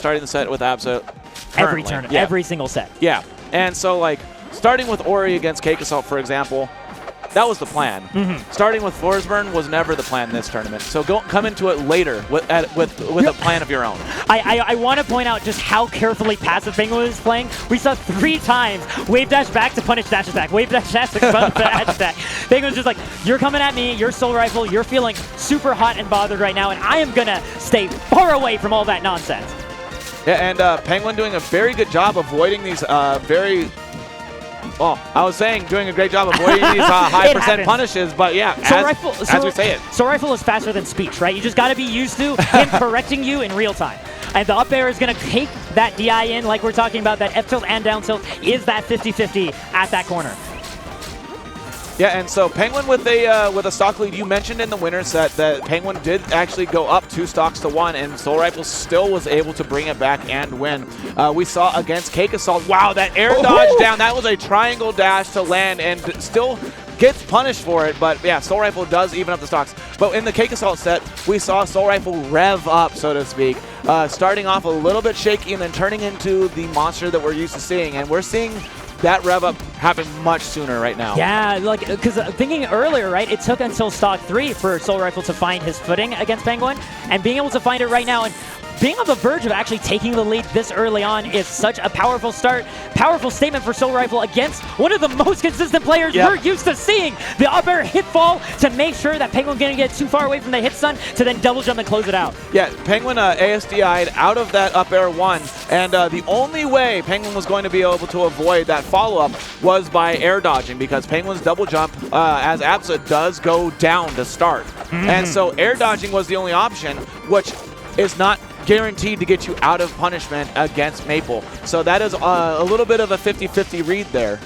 starting the set with Absa. Every turn, every single set. Yeah, and so like starting with Ori against Cake Assault, for example, that was the plan. Starting with Forsburn was never the plan this tournament. So come into it later with a plan of your own. I want to point out just how carefully passive Penguin was playing. We saw 3 times wave dash back to punish dash attack, wave dash dash to punish dash attack. Penguin's just like, you're coming at me, you're Soul Rifle, you're feeling super hot and bothered right now, and I am going to stay far away from all that nonsense. Yeah, and Penguin doing a very good job avoiding these I was saying doing a great job avoiding these high percent punishes, but yeah, as we say it. Soul Rifle is faster than speech, right? You just got to be used to him correcting you in real time. And the up air is going to take that DI in, like we're talking about, that F tilt and down tilt is that 50-50 at that corner. Yeah, and so Penguin with a stock lead. You mentioned in the winner set that Penguin did actually go up 2 stocks to 1, and Soul Rifle still was able to bring it back and win. We saw against Cake Assault, wow, that air dodge down, that was a triangle dash to land and still gets punished for it, but yeah, Soul Rifle does even up the stocks. But in the Cake Assault set, we saw Soul Rifle rev up, so to speak, starting off a little bit shaky and then turning into the monster that we're used to seeing, and we're seeing that rev up happen much sooner right now. Yeah, like, because thinking earlier, right, it took until stock 3 for Soul Rifle to find his footing against Penguin, and being able to find it right now, and being on the verge of actually taking the lead this early on is such a powerful start, powerful statement for Soul Rifle against one of the most consistent players we're used to seeing. The up air hit fall to make sure that Penguin didn't get too far away from the hit stun to then double jump and close it out. Yeah, Penguin ASDI'd out of that up air 1, and the only way Penguin was going to be able to avoid that follow-up was by air dodging, because Penguin's double jump, as Absa, does go down to start. And so air dodging was the only option, which is not guaranteed to get you out of punishment against Maple. So that is a little bit of a 50-50 read there.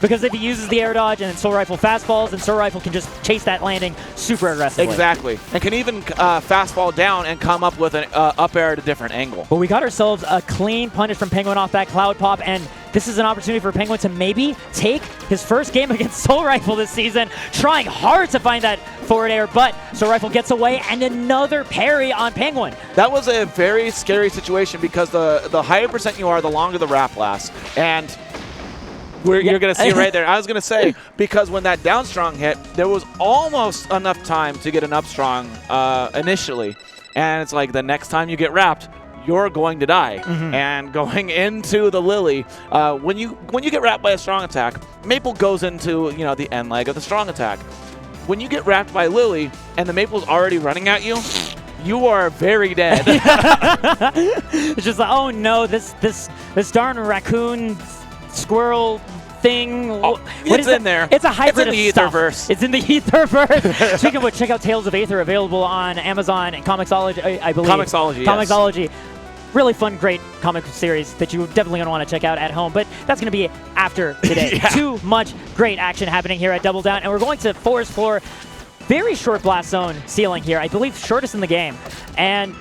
Because if he uses the air dodge and Soul Rifle fastballs, then Soul Rifle can just chase that landing super aggressively. Exactly. And can even fastball down and come up with an up air at a different angle. Well, we got ourselves a clean punish from Penguin off that cloud pop, and this is an opportunity for Penguin to maybe take his first game against Soul Rifle this season, trying hard to find that forward air, but Soul Rifle gets away, and another parry on Penguin. That was a very scary situation, because the higher percent you are, the longer the wrap lasts. And you're going to see it right there. I was going to say, because when that down strong hit, there was almost enough time to get an up strong initially. And it's like the next time you get wrapped, you're going to die. And going into the Lily, when you get wrapped by a strong attack, Maple goes into the end leg of the strong attack. When you get wrapped by Lily and the Maple's already running at you, you are very dead. It's just like, oh no, this darn raccoon squirrel thing. It's in there. It's a hybrid of stuff. It's in the Aetherverse. It's in the Aetherverse. Speaking of which, check out Tales of Aether, available on Amazon and Comixology, I believe. Comixology, Comixology. Yes. Really fun, great comic series that you definitely going to want to check out at home, but that's going to be after today. Too much great action happening here at Double Down, and we're going to forest floor. Very short blast zone ceiling here, I believe shortest in the game. And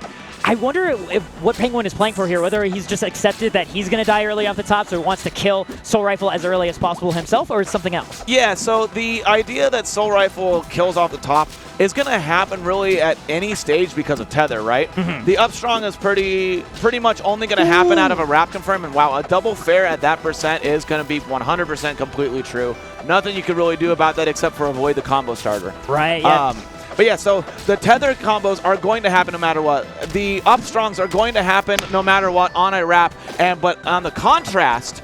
I wonder what Penguin is playing for here, whether he's just accepted that he's going to die early off the top, so wants to kill Soul Rifle as early as possible himself, or is something else? Yeah, so the idea that Soul Rifle kills off the top is going to happen really at any stage because of Tether, right? The up strong is pretty much only going to happen out of a wrap confirm, and wow, a double fair at that percent is going to be 100% completely true. Nothing you can really do about that except for avoid the combo starter. Right, yeah. But yeah, so the tether combos are going to happen no matter what. The up strongs are going to happen no matter what on a wrap, but on the contrast,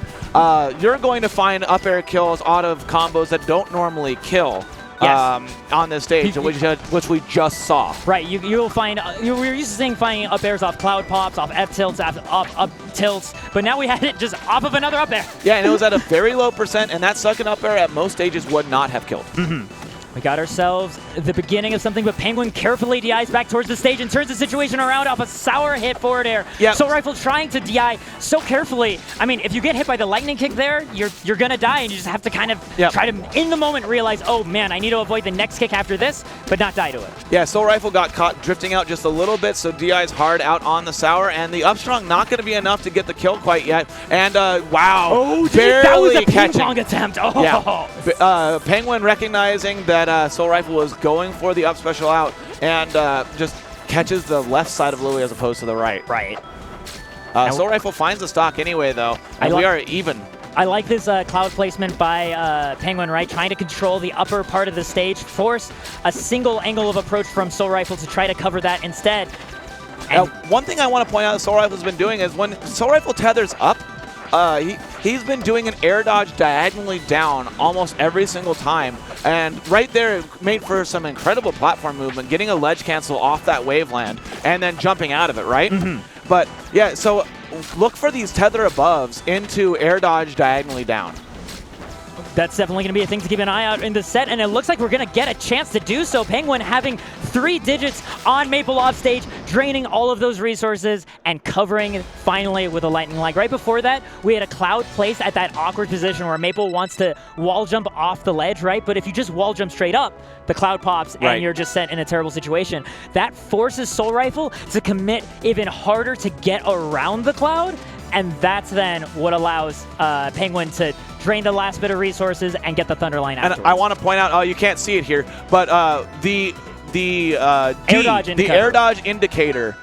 you're going to find up air kills out of combos that don't normally kill. On this stage, which we just saw. Right, you'll find, we're used to seeing finding up airs off cloud pops, off F tilts, up tilts, but now we had it just off of another up air. Yeah, and it was at a very low percent, and that second up air at most stages would not have killed. We got ourselves the beginning of something, but Penguin carefully DIs back towards the stage and turns the situation around off a sour hit forward air. Soul Rifle trying to DI so carefully. I mean, if you get hit by the lightning kick there, you're going to die, and you just have to kind of try to, in the moment, realize, oh man, I need to avoid the next kick after this, but not die to it. Yeah, Soul Rifle got caught drifting out just a little bit, so DI's hard out on the sour, and the up strong not going to be enough to get the kill quite yet. And wow, barely that was a catching. ping-pong attempt. Yeah. Penguin recognizing that Soul Rifle was going for the up special out, and just catches the left side of Lily as opposed to the right. Soulrifle finds the stock anyway, though, and we are even. I like this cloud placement by Penguin, right? Trying to control the upper part of the stage, force a single angle of approach from Soulrifle to try to cover that instead. One thing I want to point out that Soulrifle's been doing is when Soulrifle tethers up, he's been doing an air dodge diagonally down almost every single time. And right there made for some incredible platform movement, getting a ledge cancel off that waveland and then jumping out of it, right? But yeah, so look for these tether aboves into air dodge diagonally down. That's definitely going to be a thing to keep an eye out in the set, and it looks like we're going to get a chance to do so. Penguin having 3 digits on Maple off stage, draining all of those resources and covering finally with a lightning lag. Right before that, we had a cloud placed at that awkward position where Maple wants to wall jump off the ledge, right? But if you just wall jump straight up, the cloud pops and you're just set in a terrible situation. That forces Soulrifle to commit even harder to get around the cloud, and that's then what allows Penguin to drain the last bit of resources and get the Thunderline afterwards. And I want to point out, you can't see it here, but the air dodge indicator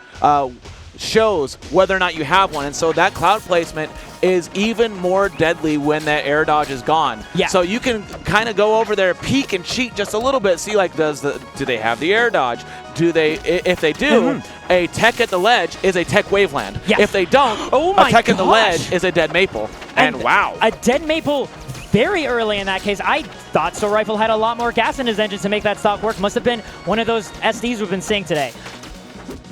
shows whether or not you have one, and so that cloud placement is even more deadly when that air dodge is gone. Yeah. So you can kind of go over there, peek and cheat just a little bit, see like do they have the air dodge? Do they? If they do, a tech at the ledge is a tech waveland. Yes. If they don't, a tech at the ledge is a dead maple. And wow, a dead maple. Very early in that case. I thought Soulrifle had a lot more gas in his engine to make that stock work. Must have been one of those SDs we've been seeing today.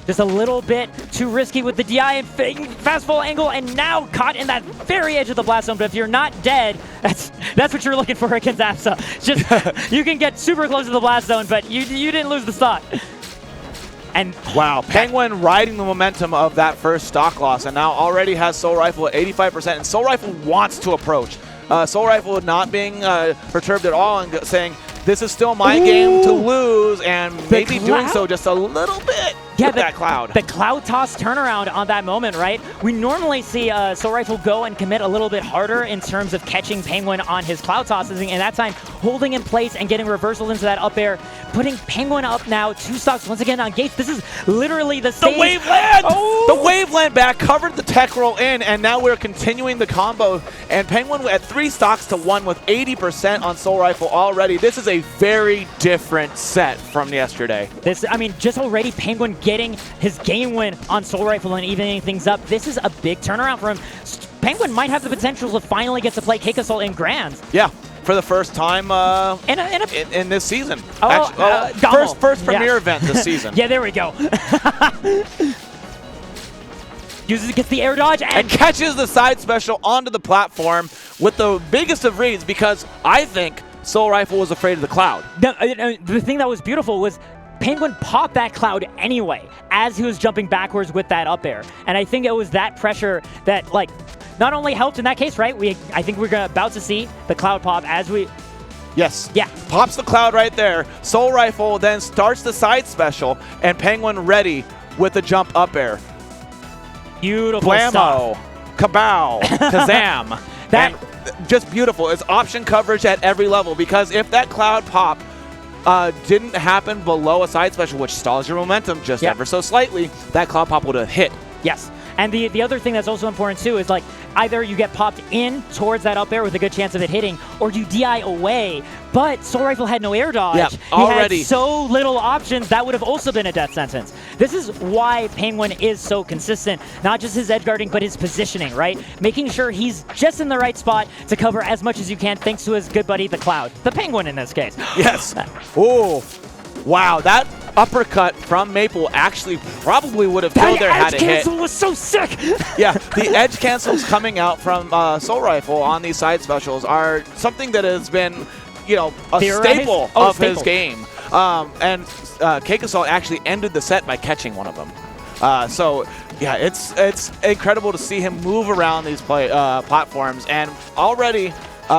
Just a little bit too risky with the DI and fast fall angle, and now caught in that very edge of the blast zone. But if you're not dead, that's what you're looking for against Absa. Just you can get super close to the blast zone, but you didn't lose the stock. And wow, Penguin riding the momentum of that first stock loss, and now already has Soulrifle at 85%, and Soulrifle wants to approach. Soulrifle not being perturbed at all and saying, this is still my game to lose, and maybe doing so just a little bit with that cloud. The cloud toss turnaround on that moment, right? We normally see Soulrifle go and commit a little bit harder in terms of catching Penguin on his cloud tosses, and that time holding in place and getting reversals into that up air, putting Penguin up now 2 stocks once again on gates. This is literally the stage. The waveland! The waveland back covered the tech roll in, and now we're continuing the combo, and Penguin at 3 stocks to 1 with 80% on Soulrifle already. This is a very different set from yesterday. I mean, just already Penguin getting his game win on Soulrifle and evening things up. This is a big turnaround for him. Penguin might have the potential to finally get to play Cake Assault in Grands. Yeah, for the first time in this season. First premiere event this season. Yeah, there we go. Gets the air dodge and catches the side special onto the platform with the biggest of reads, because I think Soulrifle was afraid of the cloud. The thing that was beautiful was Penguin popped that cloud anyway as he was jumping backwards with that up air. And I think it was that pressure that not only helped in that case, right? I think we're about to see the cloud pop as we... Yes. Yeah. Pops the cloud right there. Soulrifle then starts the side special, and Penguin ready with the jump up air. Beautiful Blammo, stuff. Kabow, Kazam. And just beautiful. It's option coverage at every level, because if that cloud pop didn't happen below a side special, which stalls your momentum just ever so slightly, that cloud pop would have hit. Yes. And the other thing that's also important too is either you get popped in towards that up air with a good chance of it hitting, or you DI away. But Soulrifle had no air dodge. Yep, already. He had so little options, that would have also been a death sentence. This is why Penguin is so consistent. Not just his edge guarding, but his positioning, right? Making sure he's just in the right spot to cover as much as you can, thanks to his good buddy, the Cloud. The Penguin in this case. Yes. Oh, wow. That uppercut from Maple actually probably would have killed there had it hit. That edge cancel was so sick! Yeah, the edge cancels coming out from Soulrifle on these side specials are something that has been, a staple of his game. And Cake Assault actually ended the set by catching one of them. So, yeah, it's incredible to see him move around these platforms, and already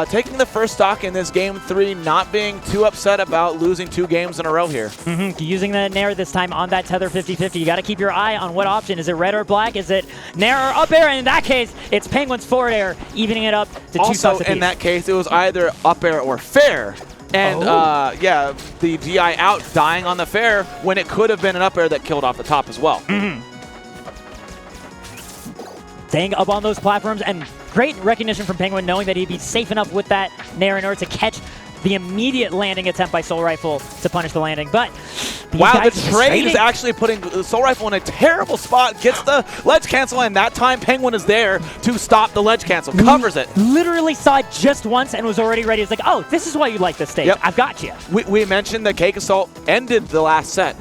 taking the first stock in this Game 3, not being too upset about losing 2 games in a row here. Using the Nair this time on that tether 50-50. You got to keep your eye on what option. Is it red or black? Is it Nair or up air? And in that case, it's Penguin's forward air, evening it up to 2 stocks apiece. Also, in that case, it was either up air or fair. And, yeah, the DI out dying on the fair when it could have been an up air that killed off the top as well. staying up on those platforms, and great recognition from Penguin knowing that he'd be safe enough with that Nair in order to catch the immediate landing attempt by Soulrifle to punish the landing. But wow, the trade is actually putting Soulrifle in a terrible spot. Gets the ledge cancel, and that time Penguin is there to stop the ledge cancel. Covers it. Literally saw it just once and was already ready. It's like, oh, this is why you like this stage. Yep. I've got you. We mentioned that Cake Assault ended the last set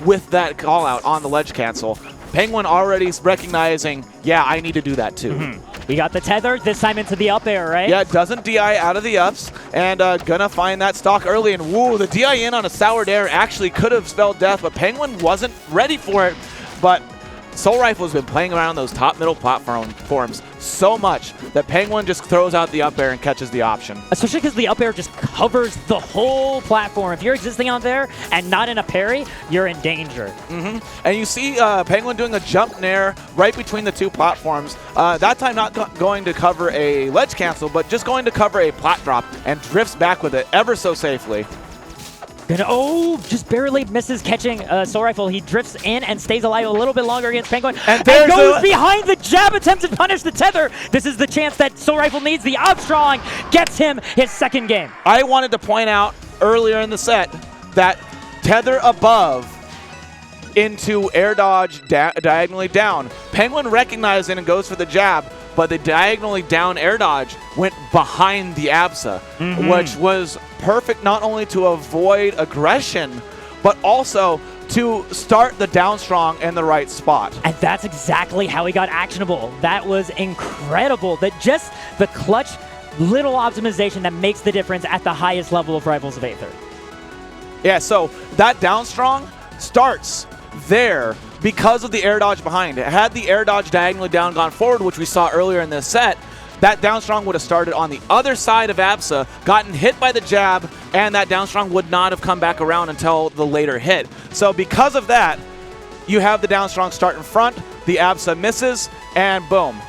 with that call out on the ledge cancel. Penguin already recognizing, yeah, I need to do that too. We got the tether, this time into the up air, right? Yeah, doesn't DI out of the ups, and gonna find that stock early, and woo, the DI in on a sour dare actually could have spelled death, but Penguin wasn't ready for it. But Soulrifle has been playing around those top middle platforms so much that Penguin just throws out the up air and catches the option. Especially because the up air just covers the whole platform. If you're existing out there and not in a parry, you're in danger. And you see Penguin doing a jump nair right between the two platforms. That time not going to cover a ledge cancel, but just going to cover a plat drop and drifts back with it ever so safely. Just barely misses catching Soulrifle. He drifts in and stays alive a little bit longer against Penguin. And goes behind the jab attempt to punish the tether. This is the chance that Soulrifle needs. The Armstrong gets him his second game. I wanted to point out earlier in the set that tether above into air dodge diagonally down. Penguin recognized it and goes for the jab, but the diagonally down air dodge went behind the Absa, which was perfect not only to avoid aggression, but also to start the down strong in the right spot. And that's exactly how he got actionable. That was incredible. That just the clutch little optimization that makes the difference at the highest level of Rivals of Aether. Yeah, so that down strong starts there because of the air dodge behind it. Had the air dodge diagonally down gone forward, which we saw earlier in this set, that down strong would have started on the other side of Absa, gotten hit by the jab, and that down strong would not have come back around until the later hit. So because of that, you have the down strong start in front, the Absa misses, and boom.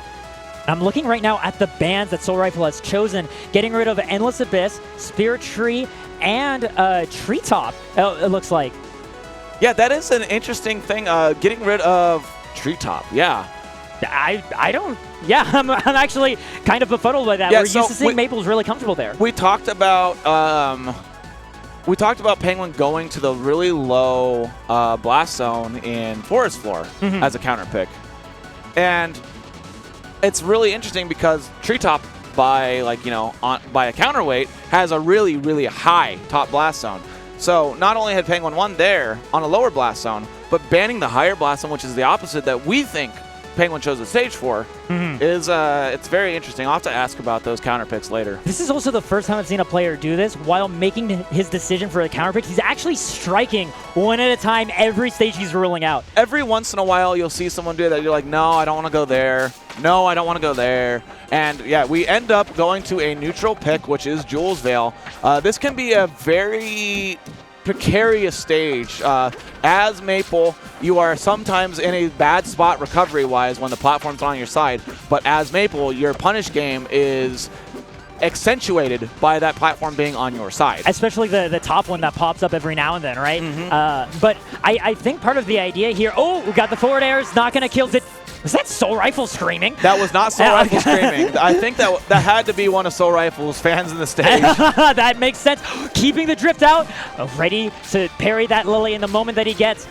I'm looking right now at the bans that Soulrifle has chosen, getting rid of Endless Abyss, Spirit Tree, and Treetop, it looks like. Yeah, that is an interesting thing, getting rid of Treetop, yeah. I don't, yeah, I'm actually kind of befuddled by that. Yeah, We're used to seeing Maples really comfortable there. We talked about Penguin going to the really low blast zone in Forest Floor as a counter pick. And it's really interesting because Treetop, by by a counterweight, has a really, really high top blast zone. So not only had Penguin won there on a lower blast zone, but banning the higher blast zone, which is the opposite that we think Penguin chose the stage for, is it's very interesting. I'll have to ask about those counter picks later. This is also the first time I've seen a player do this while making his decision for a counter pick. He's actually striking one at a time every stage he's ruling out. Every once in a while, you'll see someone do that. You're like, no, I don't want to go there. No, I don't want to go there. And yeah, we end up going to a neutral pick, which is Jules Veil. This can be a very precarious stage. As Maple, you are sometimes in a bad spot recovery-wise when the platform's on your side, but as Maple, your punish game is accentuated by that platform being on your side. Especially the top one that pops up every now and then, right? But I think part of the idea here, we got the forward airs, not going to kill it. Was that Soulrifle screaming? That was not Soulrifle screaming. I think that had to be one of Soulrifle's fans in the stage. That makes sense. Keeping the drift out, ready to parry that Lily in the moment that he gets.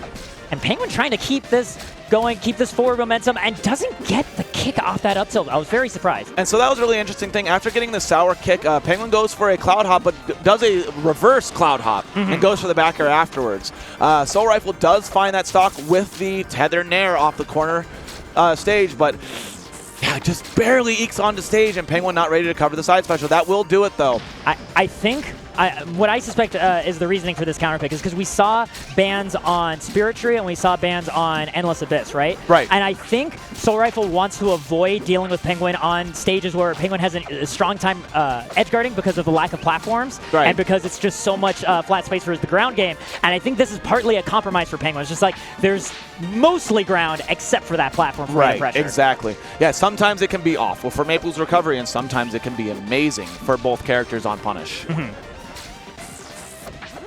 And Penguin trying to keep this going, keep this forward momentum, and doesn't get the kick off that up tilt. I was very surprised. And so that was a really interesting thing. After getting the sour kick, Penguin goes for a cloud hop, but does a reverse cloud hop and goes for the back air afterwards. Soulrifle does find that stock with the tether nair off the corner stage, but yeah, just barely ekes onto stage, and Penguin not ready to cover the side special. That will do it, though. I think what I suspect is the reasoning for this counter pick is because we saw bans on Spirit Tree and we saw bans on Endless Abyss, right? Right. And I think Soulrifle wants to avoid dealing with Penguin on stages where Penguin has a strong time edge guarding because of the lack of platforms and because it's just so much flat space for the ground game. And I think this is partly a compromise for Penguin. It's just like there's mostly ground except for that platform. Right, exactly. Yeah, sometimes it can be awful for Maple's recovery, and sometimes it can be amazing for both characters on punish.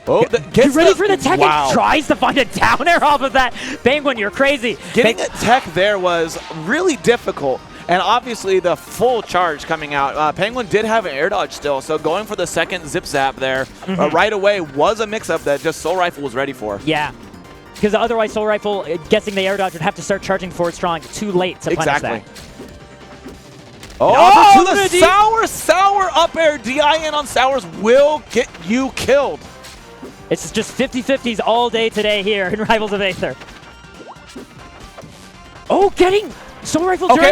Oh, get ready for the tech. Wow. It tries to find a down air off of that. Penguin, you're crazy. Getting a tech there was really difficult. And obviously the full charge coming out. Penguin did have an air dodge still, so going for the second zip zap there right away was a mix-up that just Soulrifle was ready for. Yeah, because otherwise Soulrifle, guessing the air dodge, would have to start charging forward strong too late to punish that. Oh, the Sour up air DI in on Sours will get you killed. It's just 50-50s all day today here in Rivals of Aether. Oh, getting Soulrifle okay.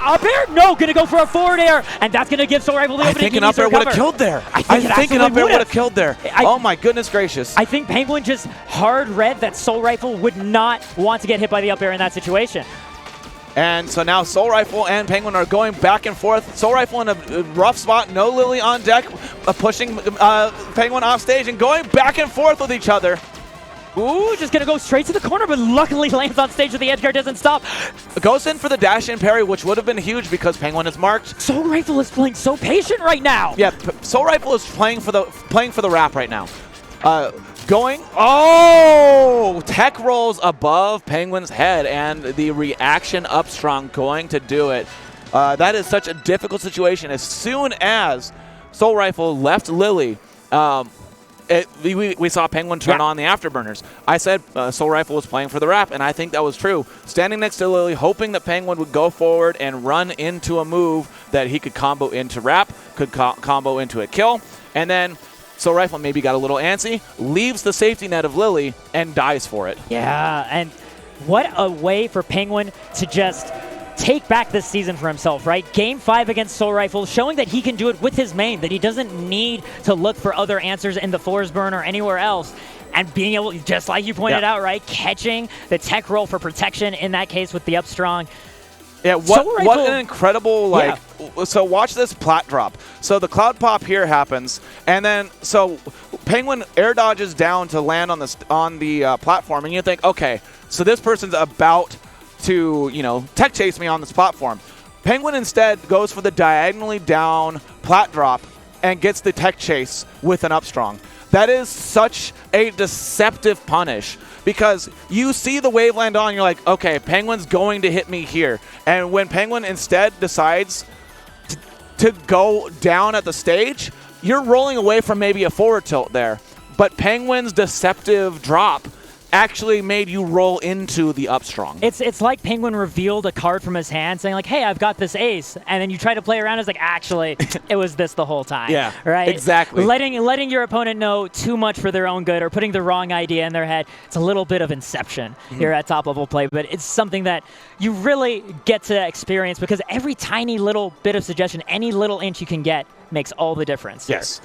up air? No, gonna go for a forward air, and that's gonna give Soulrifle the opening. I think an up air would have killed there. I think an up air would have killed there. Oh my goodness gracious. I think Penguin just hard read that Soulrifle would not want to get hit by the up air in that situation. And so now Soulrifle and Penguin are going back and forth. Soulrifle in a rough spot, no Lily on deck, pushing Penguin off stage and going back and forth with each other. Ooh, just gonna go straight to the corner, but luckily lands on stage with the edge guard, doesn't stop. Goes in for the dash and parry, which would have been huge because Penguin is marked. Soulrifle is playing so patient right now. Yeah, Soulrifle is playing for the wrap right now. Oh, tech rolls above Penguin's head, and the reaction up strong going to do it. That is such a difficult situation. As soon as Soulrifle left Lily, we saw Penguin turn on the afterburners. I said Soulrifle was playing for the wrap, and I think that was true. Standing next to Lily, hoping that Penguin would go forward and run into a move that he could combo into wrap, could combo into a kill, and then Soulrifle maybe got a little antsy, leaves the safety net of Lily, and dies for it. Yeah, and what a way for Penguin to just take back this season for himself, right? Game 5 against Soulrifle, showing that he can do it with his main, that he doesn't need to look for other answers in the Forsburn or anywhere else. And being able, just like you pointed out, right, catching the tech roll for protection in that case with the up strong. Yeah, what an incredible, so watch this plat drop. So the cloud pop here happens, and then, so Penguin air dodges down to land on the platform, and you think, okay, so this person's about to, tech chase me on this platform. Penguin instead goes for the diagonally down plat drop and gets the tech chase with an up strong. That is such a deceptive punish because you see the wave land on, you're like, okay, Penguin's going to hit me here. And when Penguin instead decides to go down at the stage, you're rolling away from maybe a forward tilt there. But Penguin's deceptive drop actually made you roll into the up strong. It's like Penguin revealed a card from his hand saying like, hey, I've got this ace. And then you try to play around, it's like, actually, it was this the whole time. Yeah, right? Exactly. Letting your opponent know too much for their own good or putting the wrong idea in their head. It's a little bit of inception here at top level play, but it's something that you really get to experience because every tiny little bit of suggestion, any little inch you can get makes all the difference. Yes.